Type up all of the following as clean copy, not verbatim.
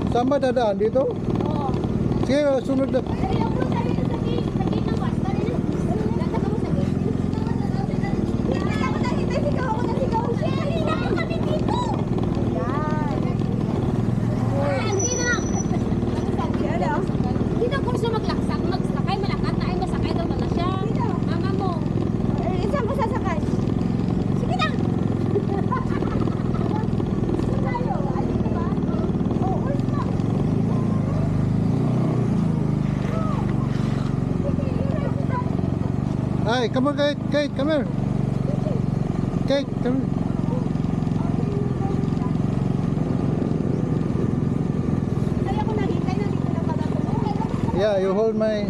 Saan ba dadaan? Dito? Oo. Sige, sunod na. Hi, come on, Kate. Kate, come here. Kate, come here. Yeah, you hold me.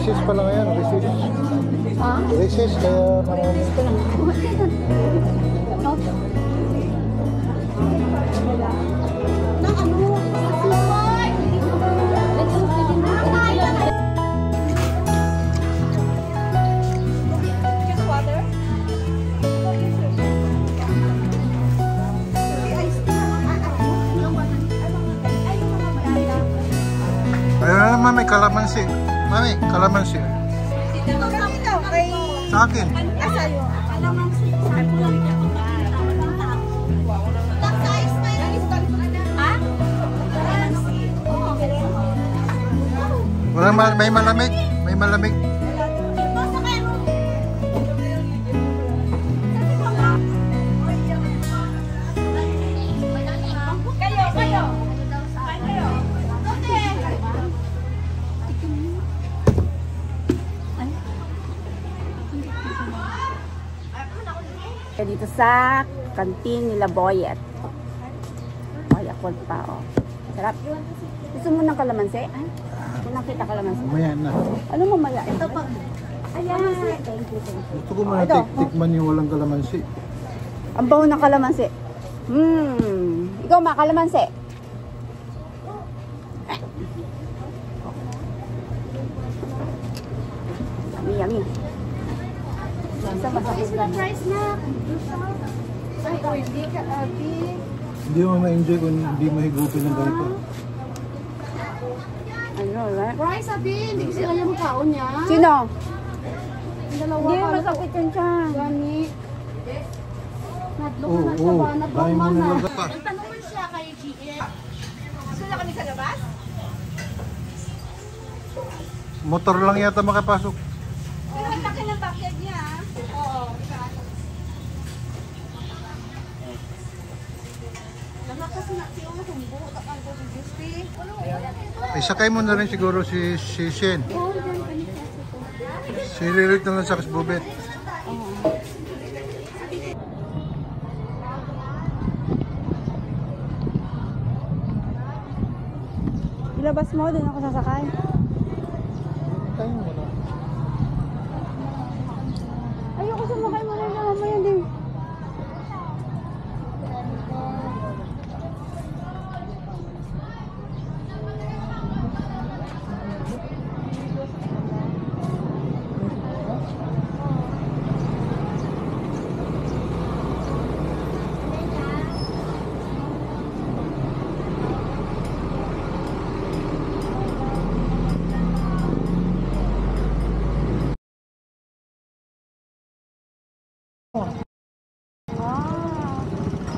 Recess pala ngayon, recess. Ha? Recess, kaya marami. Ayun naman, may kalamansi. Mami, kalamansi. Sa akin. Walang may malamig. May malamig. Dito sa kantin nila Boyet. Ay, ako pa, oh. Sarap. Gusto mo ng kalamansi? Ay, kung nakita kalamansi. Mamaya na. Ano mamaya? Ito pa. Ayan. Thank you. Gusto ko muna tikman yung walang kalamansi. Ang baho ng kalamansi. Ikaw ma, kalamansi. Yummy. Price na. Ay, hindi ka, Abby. Hindi mo ma-enjoy kung hindi mahigupin ng ganito. Ano, right? Price, Abby. Hindi kasi kaya makaon niya. Sino? Dalawa Hindi, pa. masakit yun siya. Gani. Oo, oo. Dahil mo nang pa. Tanong mo siya kay GM. Gusto na kami sa labas? Motor lang yata makapasok. Pero ang laki ng backyard niya. Oo. Nakakas na si Oma kung buot ang ko si Justy. Ay, sakay mo na rin siguro si Shen. Si Ririt na lang sa kasbubet. Palabas mo, doon ako sasakay. Tayo mo na. Ayoko sumakay mo na naman mo yan din.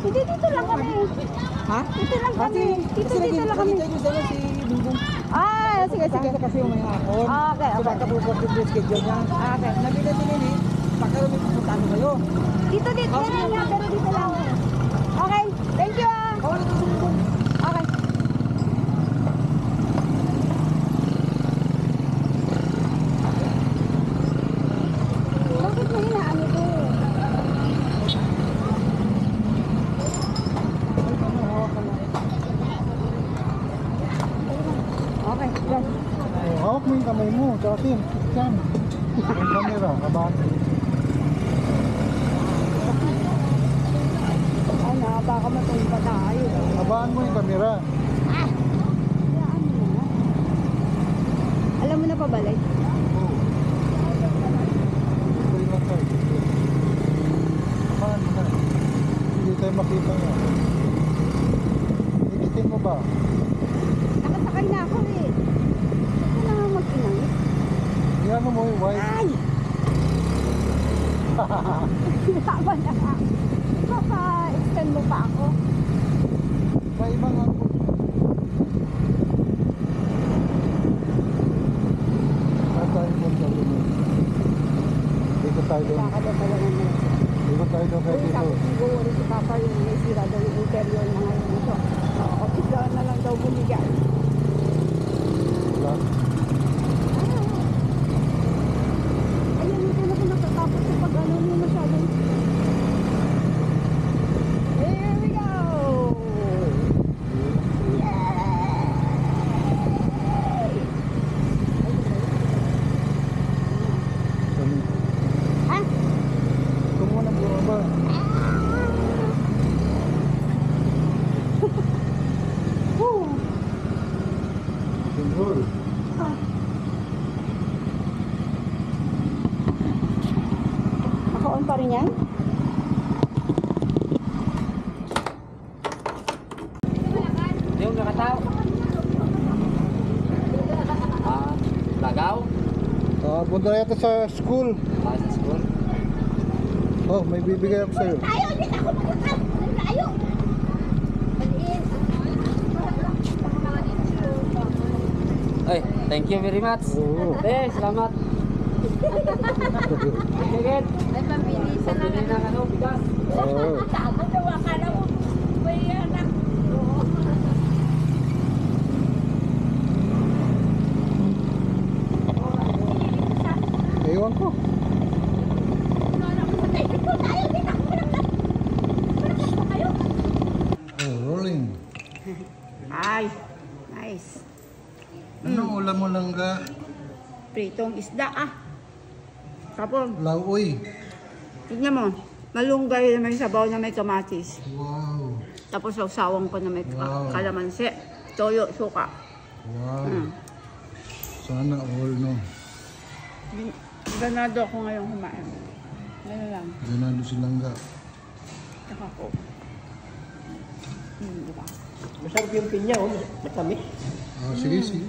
Hindi, dito lang kami. Ha? Dito lang kami. Dito lang kami. Kasi sa si Bungbong. Ah, sige, sige. Kasi yung may hapon. Okay, So okay. baka po yung schedule niya. Okay. Nabila din ini. Baka may pupuntahan mo kayo. Dito lang nga, pero dito lang. Okay, thank you ah. Kawala ko sa Bungbong. Okay. Bakit mo hinaan ito? Okay, yan. Oh, hawak mo yung kamay mo. Tsaka Tim. Yan. Yung camera. Kabahan. Ano, baka matumpa tayo. Kabahan mo yung camera. Hayaan mo na. Alam mo na pabalik? Oo. Ito yung lang tayo. Kabahan mo na. Hindi tayo makita nga. Ikitin mo ba? Nakasakay na ako eh. Ito na nga mag-inangit. Iyan mo yung white. Ay! Tama na nga. Ipapa-extend mo pa ako. May ibang ako. Saan tayo punta doon? Dito tayo doon. Baka daw pala naman. Dito tayo doon kaya Uy, dito. tapos nag-uwari si Papa yung may sira daw yung interior na ngayon ito. Kapit na lang daw bumigay. Wala. Ayun, hindi na ako nakatapos sa pag-ano niya masyadong. Here we go! Kami. Ha? Ito muna bumaba. Woo! Control. Naka-on pa rin yan? Yung nakataw. Lagaw. Punta na yata sa school. Sa school. Oh, may bibigay ako sa'yo. Ayaw, hindi na ako magkakal. Ayaw. Maliit. Ay, thank you very much. Oo. Salamat. Sige, May pambilisan na pili ng ano, bigas. Oo. Takot na wakala mo. May anak. Ewan ko. Ayaw, hindi na ako magkakal. Malakas pa kayo. Oh, rolling. Ay, nice. Anong ulam mo lang ga? Pritong isda ah. Tapos, Lauoy. tignan mo. Malunggay na may sabaw na may kamatis. Wow. Tapos sawsawan ko na may Wow. kalamansi. Toyo, suka. Wow. Mm. Sana all no. Ganado ako ngayong kumain. Ngayon lang. Ganado silang ga. Saka ko. Diba? Masarap yung pinya, oh. Matamis. Sige, sige.